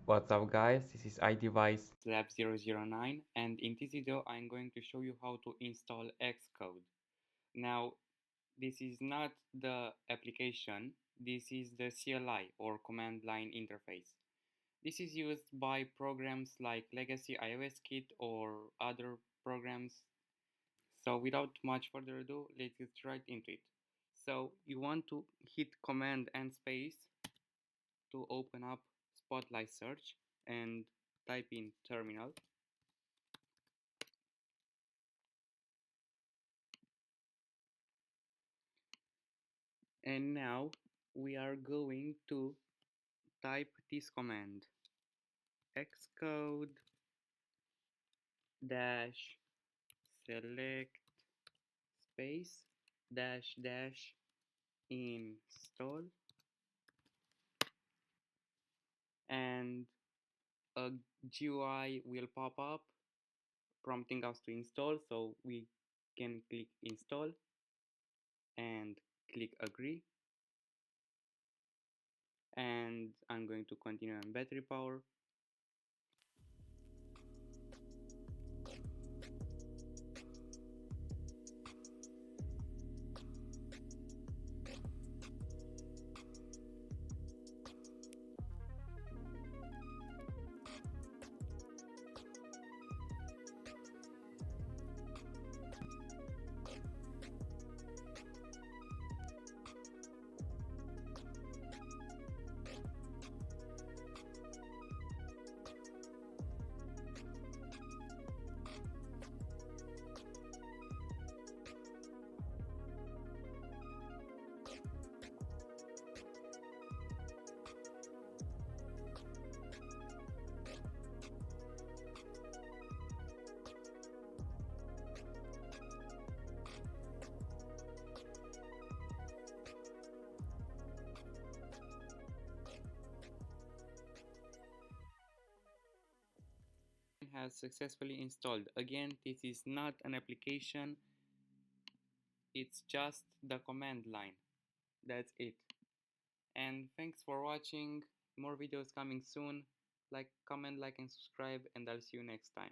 What's up guys, this is iDevice Lab 009, and in this video I'm going to show you how to install Xcode. Now this is not the application, this is the CLI or command line interface. This is used by programs like Legacy iOS Kit or other programs. So without much further ado, let's get right into it. So you want to hit Command and space to open up Spotlight Search and type in terminal. And now we are going to type this command: xcode dash select space dash dash install, and a GUI will pop up prompting us to install, so we can click install and click agree, and I'm going to continue on battery power. Has successfully installed. Again, this is not an application, it's just the command line. That's it. And thanks for watching. More videos coming soon. Comment, like, and subscribe, and I'll see you next time.